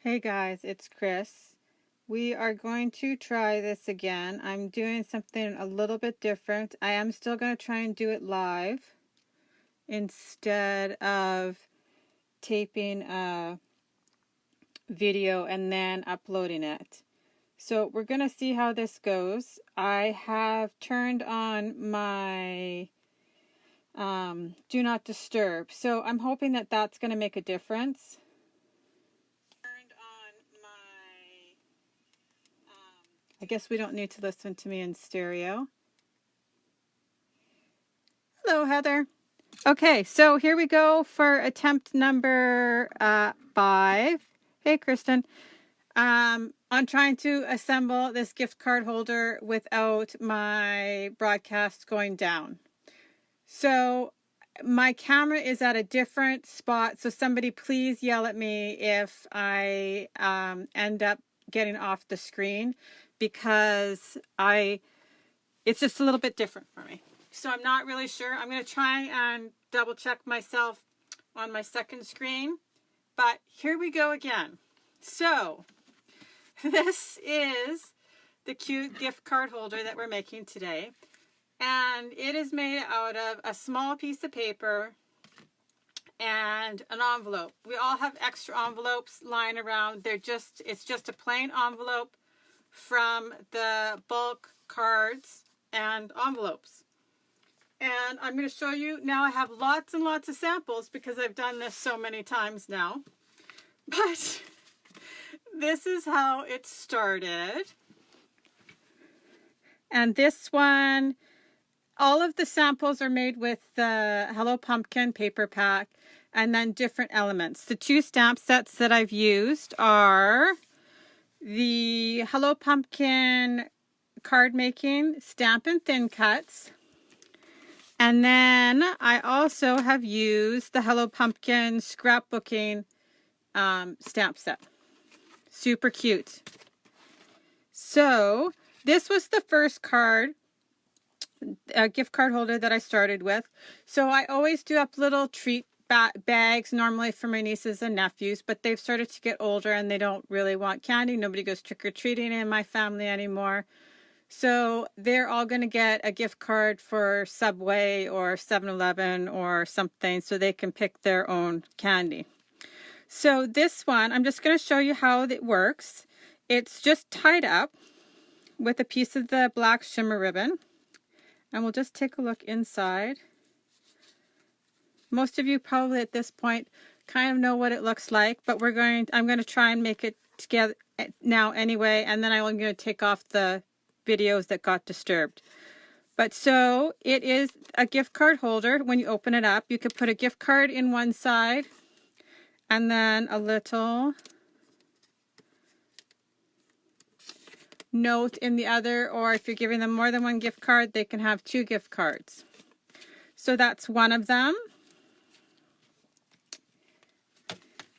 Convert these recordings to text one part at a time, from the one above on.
Hey guys, it's Chris. We are going to try this again. I'm doing something a little bit different. I am still going to try and do it live instead of taping a video and then uploading it. So we're going to see how this goes. I have turned on my do not disturb. So I'm hoping that that's going to make a difference. I guess we don't need to listen to me in stereo. Hello, Heather. Okay, so here we go for attempt number 5. Hey, Kristen. I'm trying to assemble this gift card holder without my broadcast going down. So my camera is at a different spot, so somebody please yell at me if I end up getting off the screen, because it's just a little bit different for me. So I'm not really sure. I'm going to try and double check myself on my second screen. But here we go again. So this is the cute gift card holder that we're making today. And it is made out of a small piece of paper and an envelope. We all have extra envelopes lying around. It's just a plain envelope from the bulk cards and envelopes. And I'm going to show you now. I have lots and lots of samples because I've done this so many times now. But this is how it started. And this one, all of the samples are made with the Hello Pumpkin paper pack and then different elements. The 2 stamp sets that I've used are the Hello Pumpkin card making stamp and thin cuts. And then I also have used the Hello Pumpkin scrapbooking stamp set. Super cute. So this was the first card, gift card holder that I started with. So I always do up little treat bags normally for my nieces and nephews, but they've started to get older and they don't really want candy. Nobody goes trick-or-treating in my family anymore. So they're all going to get a gift card for Subway or 7-Eleven or something so they can pick their own candy. So this one, I'm just going to show you how it works. It's just tied up with a piece of the black shimmer ribbon. And we'll just take a look inside. Most of you probably at this point kind of know what it looks like, but I'm going to try and make it together now anyway, and then I'm going to take off the videos that got disturbed. But so it is a gift card holder. When you open it up, you could put a gift card in one side and then a little note in the other, or if you're giving them more than one gift card, they can have 2 gift cards. So that's one of them.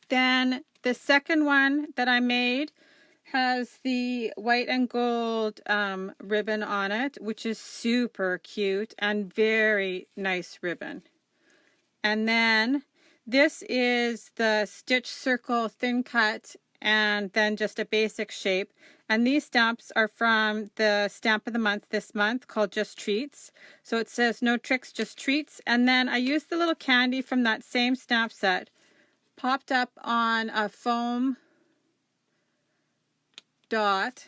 Then the second one that I made has the white and gold ribbon on it, which is super cute and very nice ribbon. And then this is the stitch circle thin cut and then just a basic shape. And these stamps are from the stamp of the month this month called Just Treats. So it says no tricks, just treats. And then I used the little candy from that same stamp set, popped up on a foam dot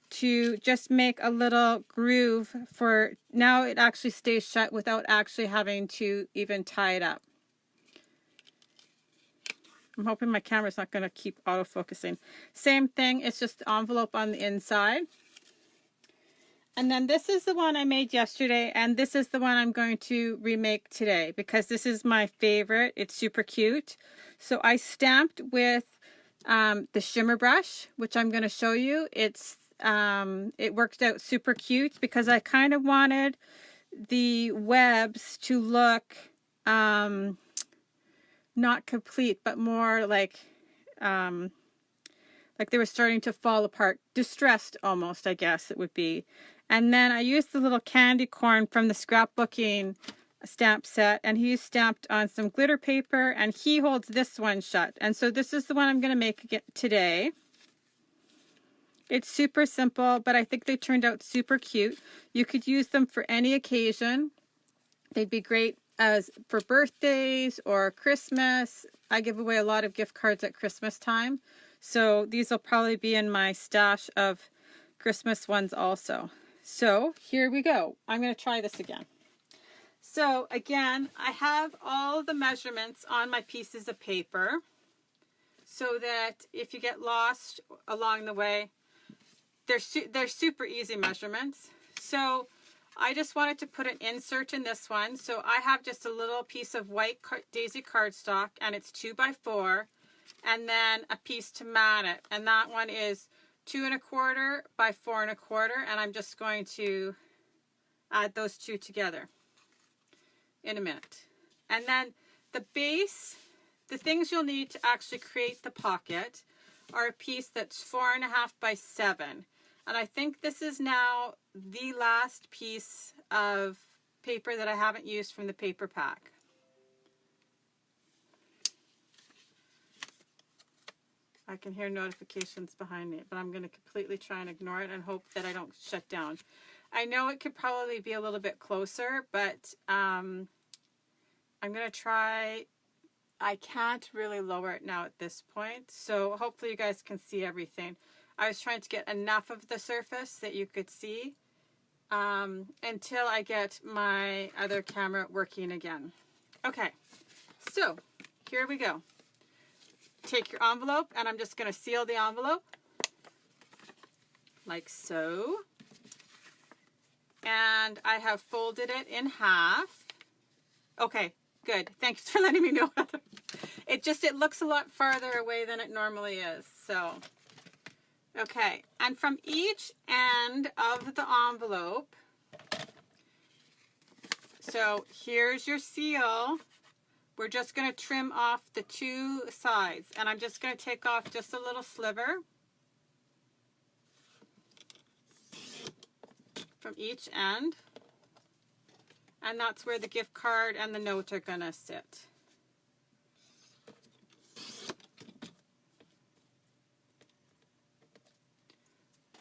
to just make a little groove for now. It actually stays shut without actually having to even tie it up. I'm hoping my camera's not going to keep autofocusing. Same thing, it's just the envelope on the inside. And then this is the one I made yesterday, and this is the one I'm going to remake today because this is my favorite. It's super cute. So I stamped with the shimmer brush, which I'm going to show you. It worked out super cute because I kind of wanted the webs to look not complete, but more like they were starting to fall apart, distressed almost, I guess it would be. And then I used the little candy corn from the scrapbooking stamp set, and he's stamped on some glitter paper, and he holds this one shut. And so this is the one I'm going to make today. It's super simple, but I think they turned out super cute. You could use them for any occasion. They'd be great as for birthdays or Christmas. I give away a lot of gift cards at Christmas time, so these will probably be in my stash of Christmas ones also. So here we go. I'm going to try this again. So again, I have all the measurements on my pieces of paper so that if you get lost along the way, they're super easy measurements. So I just wanted to put an insert in this one. So I have just a little piece of white daisy cardstock, and it's 2 by 4, and then a piece to mat it. And that one is 2 1/4 by 4 1/4, and I'm just going to add those two together in a minute. And then the base, the things you'll need to actually create the pocket are a piece that's 4 1/2 by 7. And I think this is now the last piece of paper that I haven't used from the paper pack. I can hear notifications behind me, but I'm going to completely try and ignore it and hope that I don't shut down. I know it could probably be a little bit closer, but I'm going to try. I can't really lower it now at this point, so hopefully you guys can see everything. I was trying to get enough of the surface that you could see until I get my other camera working again. Okay, so here we go. Take your envelope, and I'm just going to seal the envelope like so. And I have folded it in half. Okay, good. Thanks for letting me know. It looks a lot farther away than it normally is. So, okay. And from each end of the envelope, so here's your seal. We're just going to trim off the 2 sides, and I'm just going to take off just a little sliver from each end, and that's where the gift card and the note are going to sit.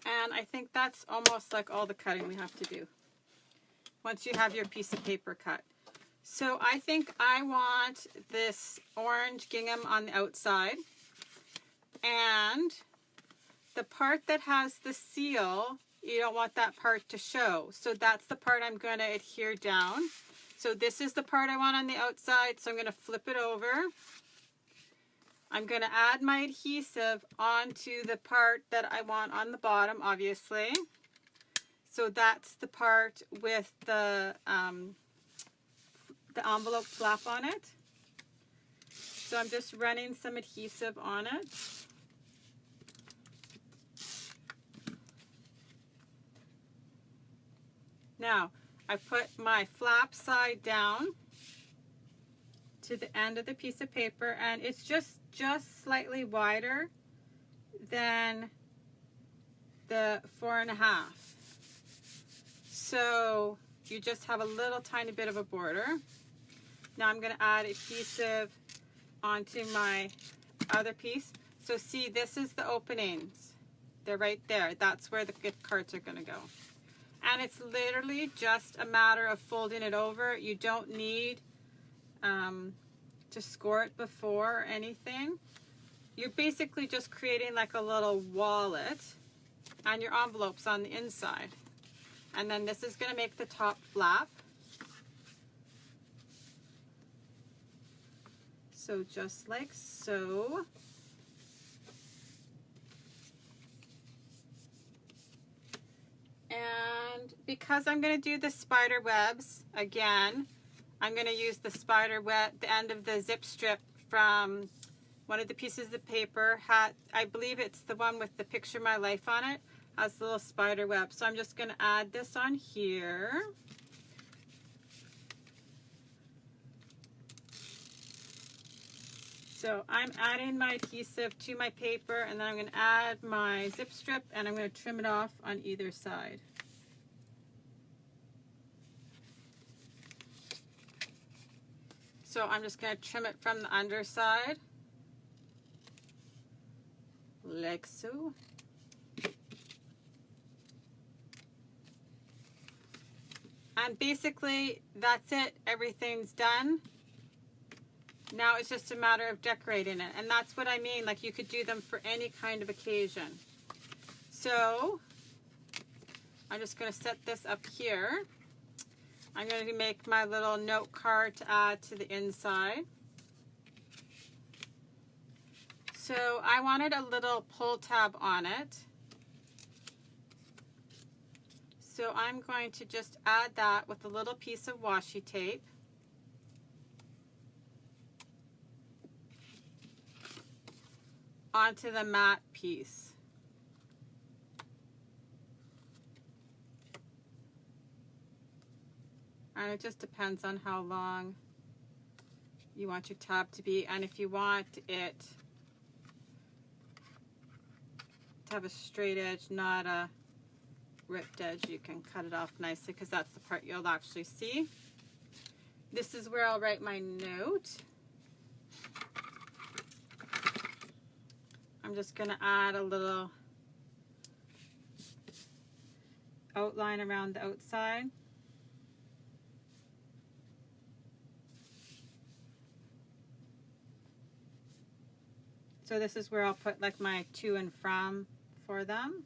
And I think that's almost like all the cutting we have to do once you have your piece of paper cut. So I think I want this orange gingham on the outside, and the part that has the seal, you don't want that part to show. So that's the part I'm going to adhere down. So this is the part I want on the outside, so I'm going to flip it over. I'm going to add my adhesive onto the part that I want on the bottom, obviously. So that's the part with the envelope flap on it. So I'm just running some adhesive on it. Now, I put my flap side down to the end of the piece of paper, and it's just slightly wider than the 4 1/2. So you just have a little tiny bit of a border. Now I'm going to add adhesive onto my other piece. So see, this is the openings. They're right there. That's where the gift cards are going to go. And it's literally just a matter of folding it over. You don't need to score it before or anything. You're basically just creating like a little wallet, and your envelope's on the inside. And then this is going to make the top flap. So just like so. And because I'm going to do the spider webs again, I'm going to use the spider web, the end of the zip strip from one of the pieces of paper. I believe it's the one with the picture of my life on it. Has the little spider web. So I'm just going to add this on here. So I'm adding my adhesive to my paper, and then I'm going to add my zip strip, and I'm going to trim it off on either side. So I'm just going to trim it from the underside, like so. And basically, that's it. Everything's done. Now it's just a matter of decorating it. And that's what I mean. Like, you could do them for any kind of occasion. So I'm just going to set this up here. I'm going to make my little note card to add to the inside. So I wanted a little pull tab on it. So I'm going to just add that with a little piece of washi tape. Onto the matte piece. And it just depends on how long you want your tab to be. And if you want it to have a straight edge, not a ripped edge, you can cut it off nicely, because that's the part you'll actually see. This is where I'll write my note. I'm just going to add a little outline around the outside. So this is where I'll put like my to and from for them.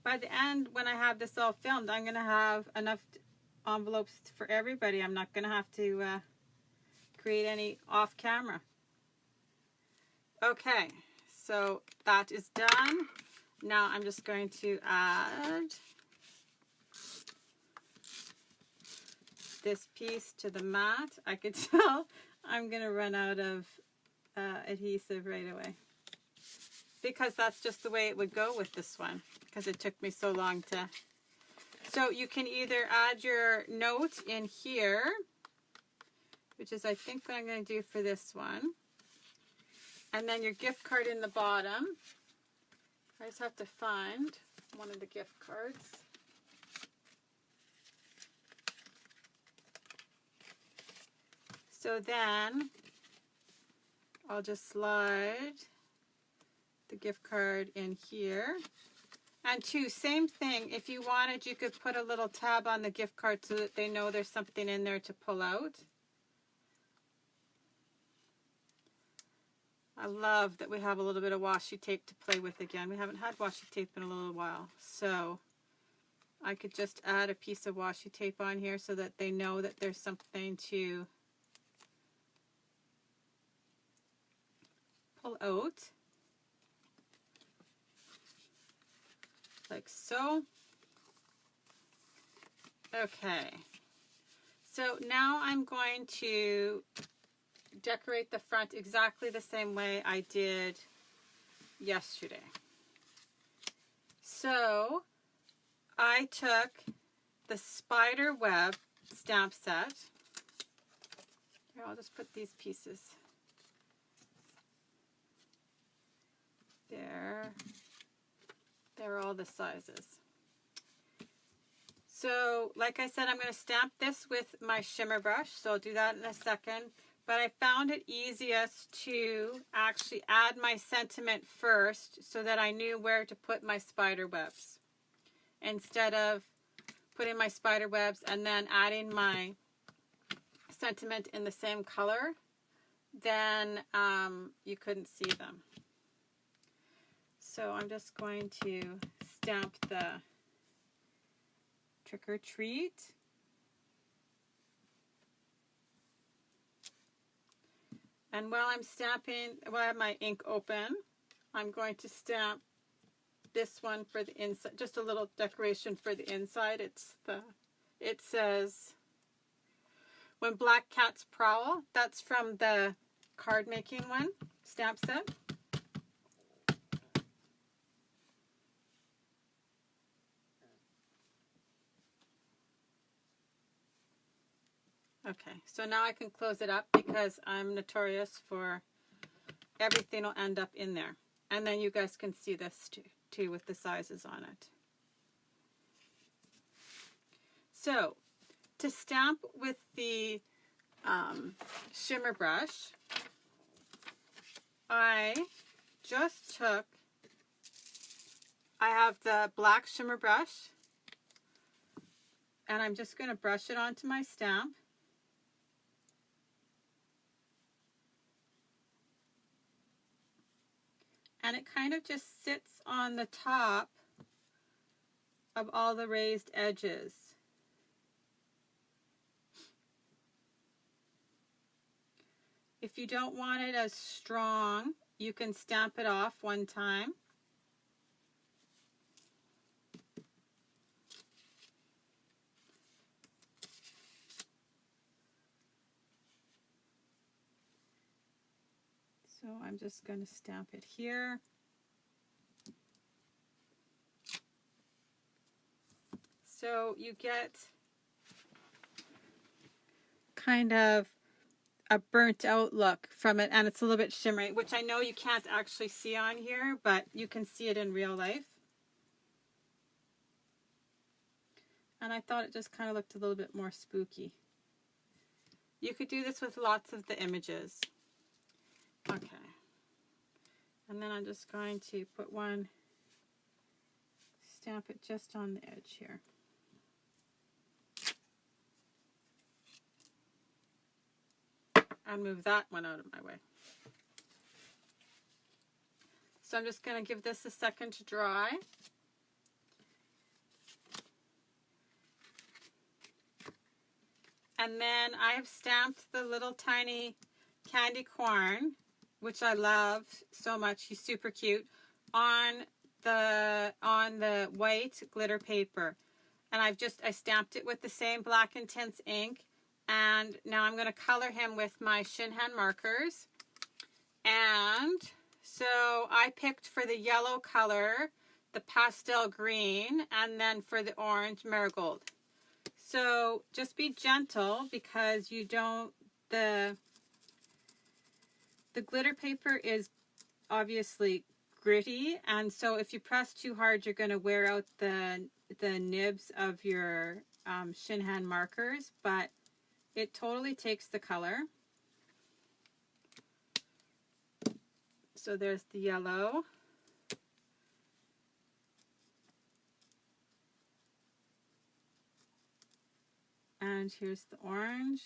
By the end, when I have this all filmed, I'm going to have enough envelopes for everybody. I'm not going to have to create any off camera. Okay, so that is done. Now I'm just going to add this piece to the mat. I could tell I'm going to run out of adhesive right away, because that's just the way it would go with this one, because it took me so long to. So you can either add your note in here, which is I think what I'm going to do for this one, and then your gift card in the bottom. I just have to find one of the gift cards. So then I'll just slide the gift card in here. And two, same thing, if you wanted, you could put a little tab on the gift card so that they know there's something in there to pull out. I love that we have a little bit of washi tape to play with again. We haven't had washi tape in a little while. So I could just add a piece of washi tape on here so that they know that there's something to pull out. Like so. Okay. So now I'm going to decorate the front exactly the same way I did yesterday. So I took the spider web stamp set. Here, I'll just put these pieces there. They're all the sizes. So, like I said, I'm going to stamp this with my shimmer brush, so I'll do that in a second. But I found it easiest to actually add my sentiment first so that I knew where to put my spider webs, instead of putting my spider webs and then adding my sentiment in the same color. Then you couldn't see them. So I'm just going to stamp the trick or treat. And while I'm stamping, while I have my ink open, I'm going to stamp this one for the inside, just a little decoration for the inside. It says, "When Black Cats Prowl." That's from the card making one, stamp set. Okay, so now I can close it up because I'm notorious for everything will end up in there. And then you guys can see this too with the sizes on it. So to stamp with the shimmer brush, I have the black shimmer brush, and I'm just going to brush it onto my stamp. And it kind of just sits on the top of all the raised edges. If you don't want it as strong, you can stamp it off one time. So I'm just going to stamp it here. So you get kind of a burnt out look from it, and it's a little bit shimmery, which I know you can't actually see on here, but you can see it in real life. And I thought it just kind of looked a little bit more spooky. You could do this with lots of the images. Okay. And then I'm just going to put one, stamp it just on the edge here. And move that one out of my way. So I'm just going to give this a second to dry. And then I have stamped the little tiny candy corn, which I love so much. He's super cute, on the white glitter paper. And I stamped it with the same Black Intense ink. And now I'm going to color him with my Shinhan markers. And so I picked for the yellow color, the pastel green, and then for the orange, marigold. So just be gentle, because you don't, the glitter paper is obviously gritty, and so if you press too hard, you're going to wear out the nibs of your Shinhan markers, but it totally takes the color. So there's the yellow. And here's the orange.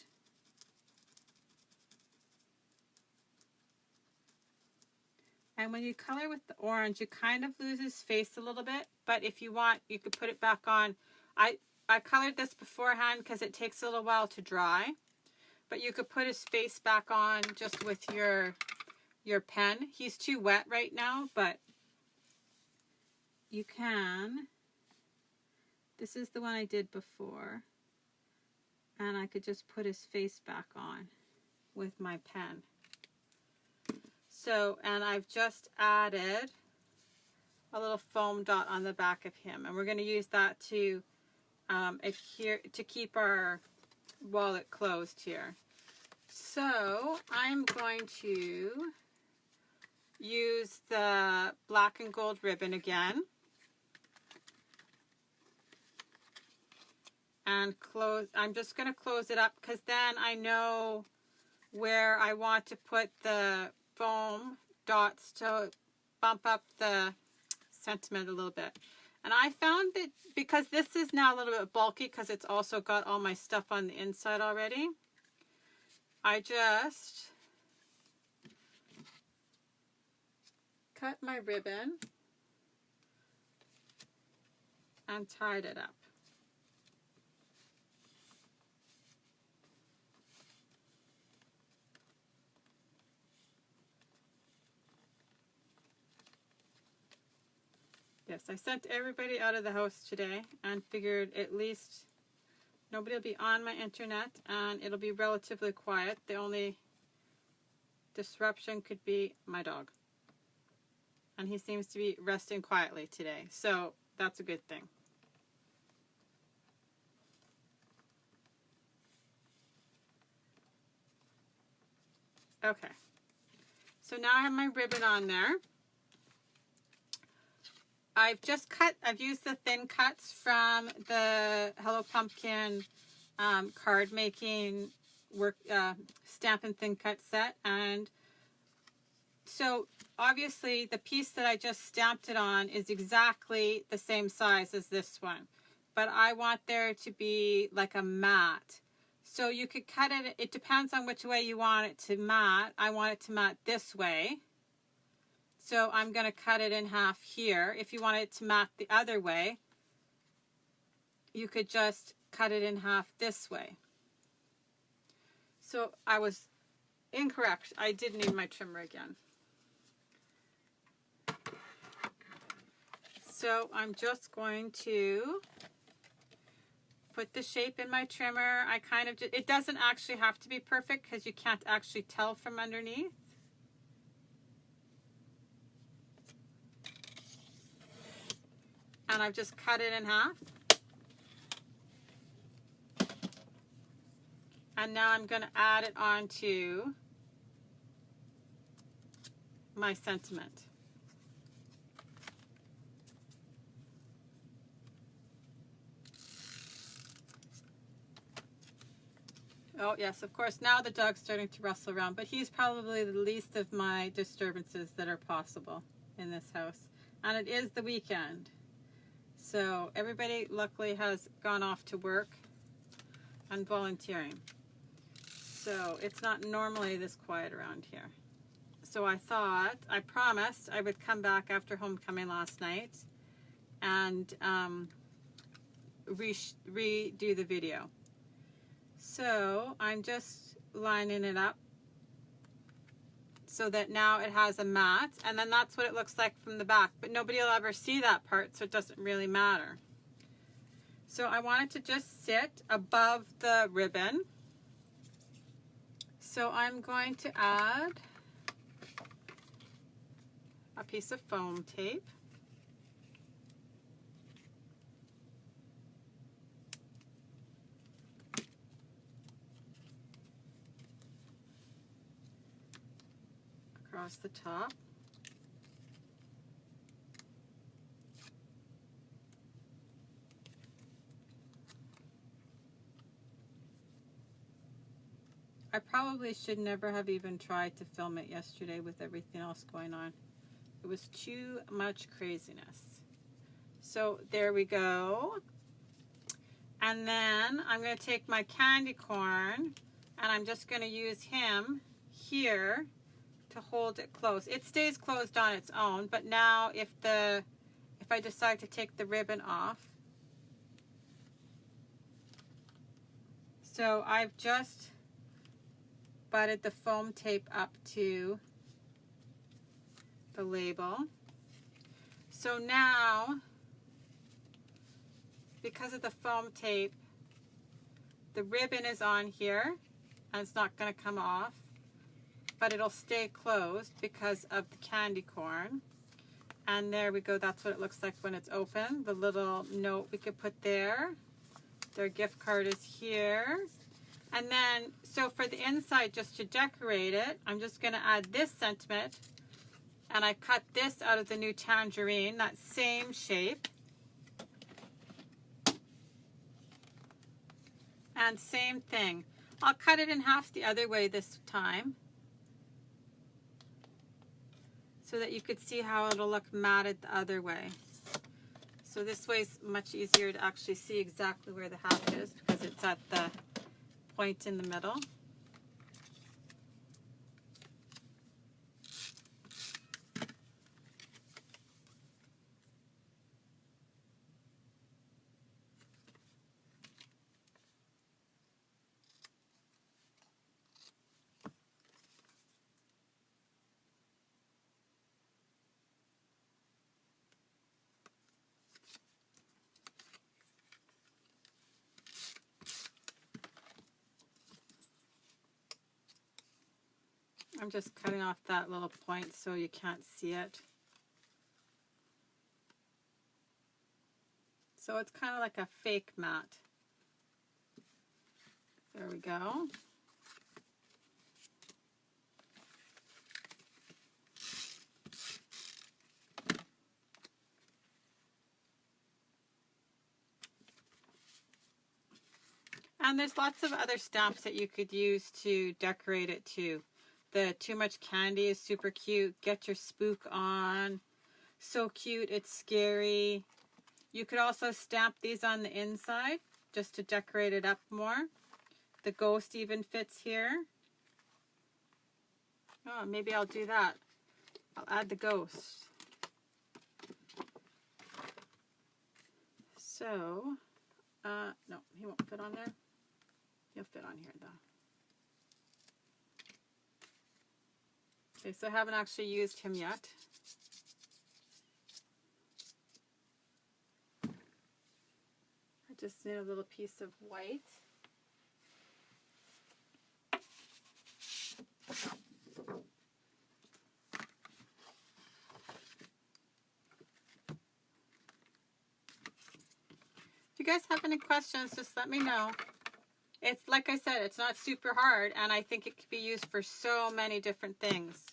And when you color with the orange, you kind of lose his face a little bit, but if you want, you could put it back on. I colored this beforehand because it takes a little while to dry, but you could put his face back on just with your pen. He's too wet right now, but you can. This is the one I did before, and I could just put his face back on with my pen. So, and I've just added a little foam dot on the back of him, and we're going to use that to adhere, to keep our wallet closed here. So I'm going to use the black and gold ribbon again and close. I'm just going to close it up, because then I know where I want to put the foam dots to bump up the sentiment a little bit. And I found that because this is now a little bit bulky, because it's also got all my stuff on the inside already, I just cut my ribbon and tied it up. Yes, I sent everybody out of the house today and figured at least nobody will be on my internet and it'll be relatively quiet. The only disruption could be my dog. And he seems to be resting quietly today, so that's a good thing. Okay, so now I have my ribbon on there. I've used the thin cuts from the Hello Pumpkin card making work, Stampin' Thin Cut set. And so obviously the piece that I just stamped it on is exactly the same size as this one, but I want there to be like a mat. So you could cut it, it depends on which way you want it to mat. I want it to mat this way. So I'm going to cut it in half here. If you want it to mat the other way, you could just cut it in half this way. So I was incorrect. I did need my trimmer again. So I'm just going to put the shape in my trimmer. I kind of, it doesn't actually have to be perfect because you can't actually tell from underneath. And I've just cut it in half. And now I'm going to add it onto my sentiment. Oh yes, of course, now the dog's starting to rustle around, but he's probably the least of my disturbances that are possible in this house. And it is the weekend. So everybody luckily has gone off to work and volunteering. So it's not normally this quiet around here. So I thought, I promised I would come back after homecoming last night and redo the video. So I'm just lining it up so that now it has a mat, and then that's what it looks like from the back, but nobody will ever see that part, so it doesn't really matter. So I want it to just sit above the ribbon. So I'm going to add a piece of foam tape. Across the top. I probably should never have even tried to film it yesterday with everything else going on. It was too much craziness. So there we go. And then I'm going to take my candy corn and I'm just going to use him here to hold it closed. It stays closed on its own, but now if I decide to take the ribbon off. So I've just butted the foam tape up to the label. So now, because of the foam tape, the ribbon is on here and it's not going to come off, but it'll stay closed because of the candy corn. And there we go, that's what it looks like when it's open. The little note we could put there. Their gift card is here. And then, so for the inside, just to decorate it, I'm just going to add this sentiment. And I cut this out of the new tangerine, that same shape. And same thing. I'll cut it in half the other way this time, so that you could see how it'll look matted the other way. So this way is much easier to actually see exactly where the half is because it's at the point in the middle. I'm just cutting off that little point so you can't see it. So it's kind of like a fake mat. There we go. And there's lots of other stamps that you could use to decorate it too. The Too Much Candy is super cute. Get Your Spook On. So cute, it's scary. You could also stamp these on the inside just to decorate it up more. The ghost even fits here. Oh, maybe I'll do that. I'll add the ghost. So, no, he won't fit on there. He'll fit on here though. Okay, so I haven't actually used him yet. I just need a little piece of white. If you guys have any questions, just let me know. It's like I said, it's not super hard, and I think it could be used for so many different things.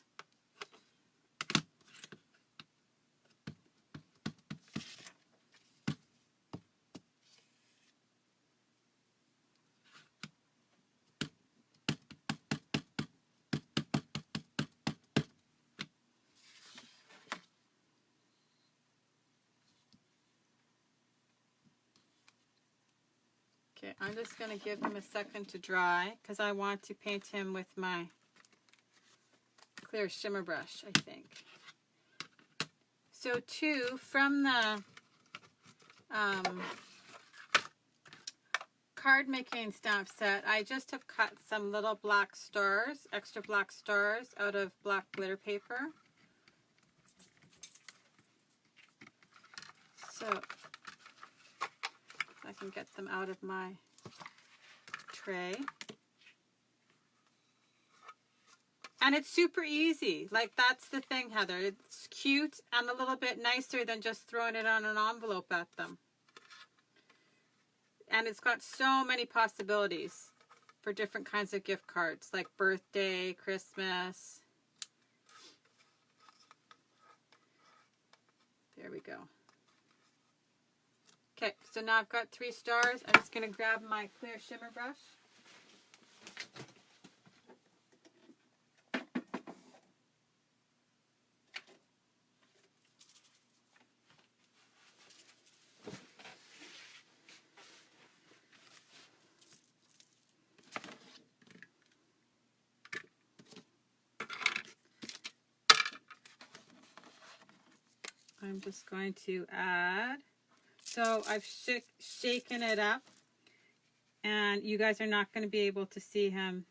Okay, I'm just going to give him a second to dry because I want to paint him with my clear shimmer brush, I think. So too, from the card making stamp set, I just have cut some little black stars, extra black stars out of black glitter paper. So I can get them out of my tray. And it's super easy. Like, that's the thing, Heather. It's cute and a little bit nicer than just throwing it on an envelope at them. And it's got so many possibilities for different kinds of gift cards, like birthday, Christmas. There we go. Okay, so now I've got 3 stars. I'm just going to grab my clear shimmer brush. I'm just going to add. So I've shaken it up, and you guys are not going to be able to see him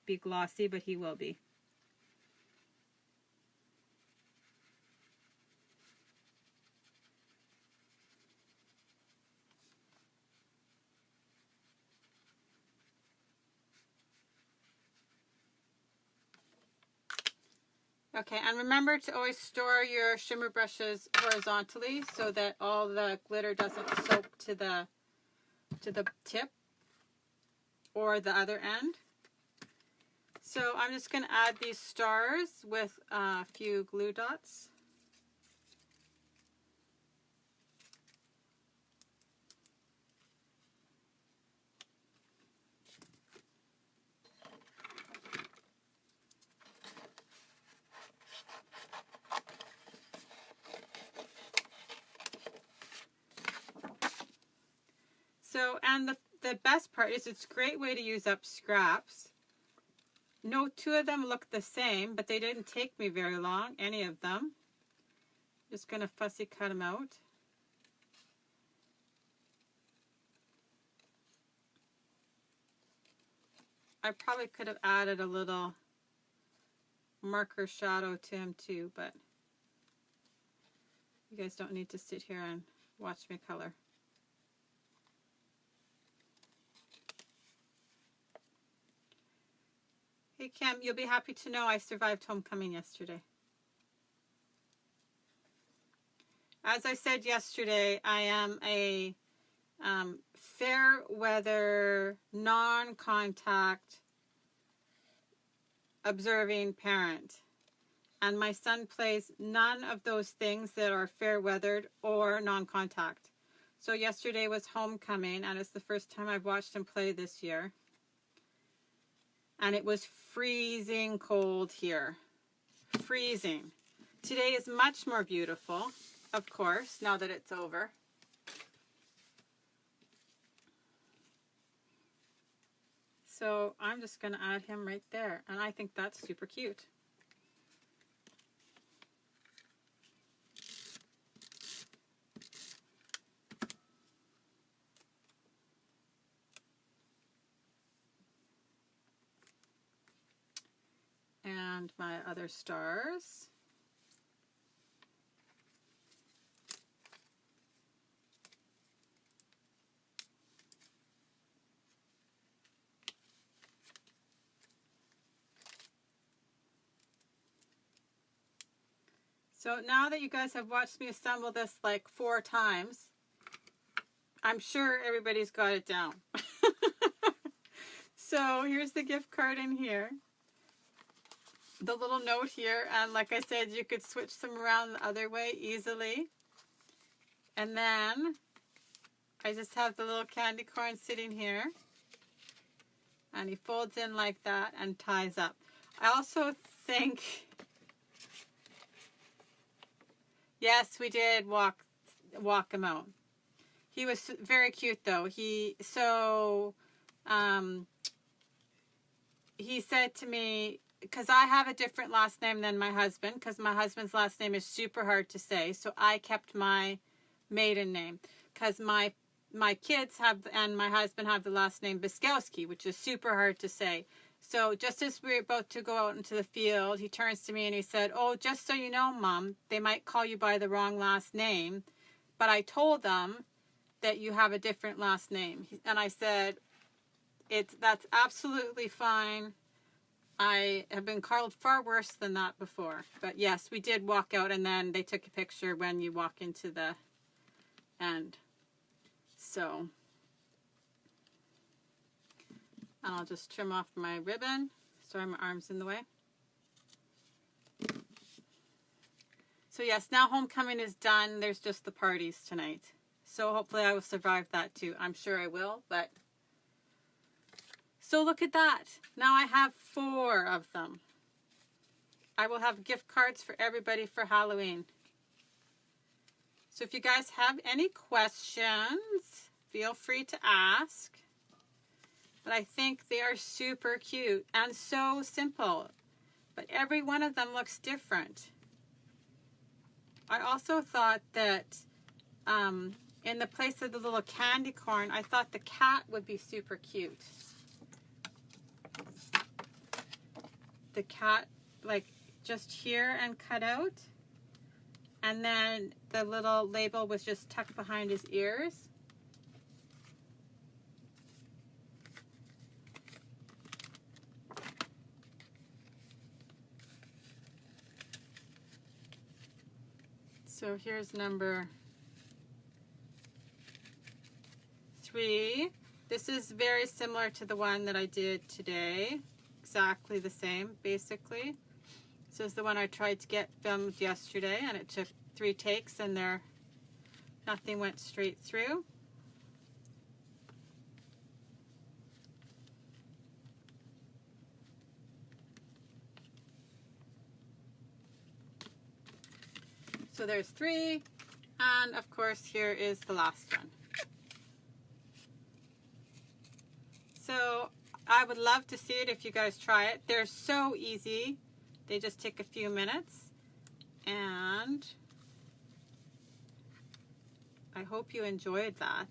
be glossy, but he will be. Okay, and remember to always store your shimmer brushes horizontally so that all the glitter doesn't soak to the tip or the other end. So I'm just going to add these stars with a few glue dots. So, and the best part is it's a great way to use up scraps. No 2 of them look the same, but they didn't take me very long, any of them. Just going to fussy cut them out. I probably could have added a little marker shadow to him too, but you guys don't need to sit here and watch me color. Hey Kim, you'll be happy to know I survived homecoming yesterday. As I said yesterday, I am a fair weather, non-contact observing parent. And my son plays none of those things that are fair weathered or non-contact. So yesterday was homecoming, and it's the first time I've watched him play this year. And it was freezing cold here. Freezing. Today is much more beautiful, of course, now that it's over. So I'm just going to add him right there, and I think that's super cute. And my other stars. So now that you guys have watched me assemble this like 4 times, I'm sure everybody's got it down. So here's the gift card in here. The little note here, and like I said, you could switch them around the other way easily. And then I just have the little candy corn sitting here. And he folds in like that and ties up. I also think... Yes, we did walk him out. He was very cute, though. He said to me, because I have a different last name than my husband, because my husband's last name is super hard to say, so I kept my maiden name, because my kids have, and my husband have the last name Biskowski, which is super hard to say. So just as we were about to go out into the field, he turns to me and he said, "Oh, just so you know, Mom, they might call you by the wrong last name, but I told them that you have a different last name." And I said, that's absolutely fine. I have been called far worse than that before. But yes, we did walk out, and then they took a picture when you walk into the end. So... And I'll just trim off my ribbon. Sorry, my arm's in the way. So yes, now homecoming is done. There's just the parties tonight. So hopefully I will survive that too. I'm sure I will, but... So look at that. Now I have 4 of them. I will have gift cards for everybody for Halloween. So if you guys have any questions, feel free to ask. But I think they are super cute and so simple. But every one of them looks different. I also thought that in the place of the little candy corn, I thought the cat would be super cute. The cat, like, just here and cut out. And then the little label was just tucked behind his ears. So here's number 3. This is very similar to the one that I did today. Exactly the same, basically. This is the one I tried to get filmed yesterday, and it took 3 takes, and nothing went straight through. So there's 3, and of course here is the last one. So I would love to see it if you guys try it. They're so easy. They just take a few minutes, and I hope you enjoyed that.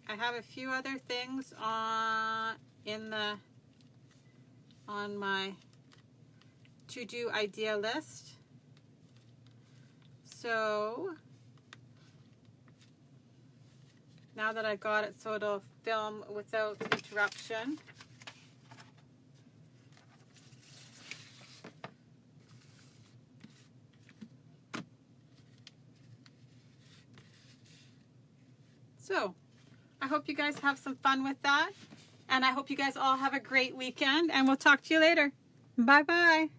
I have a few other things on my to-do idea list. So now that I got it so it'll film without interruption. So I hope you guys have some fun with that. And I hope you guys all have a great weekend. And we'll talk to you later. Bye-bye.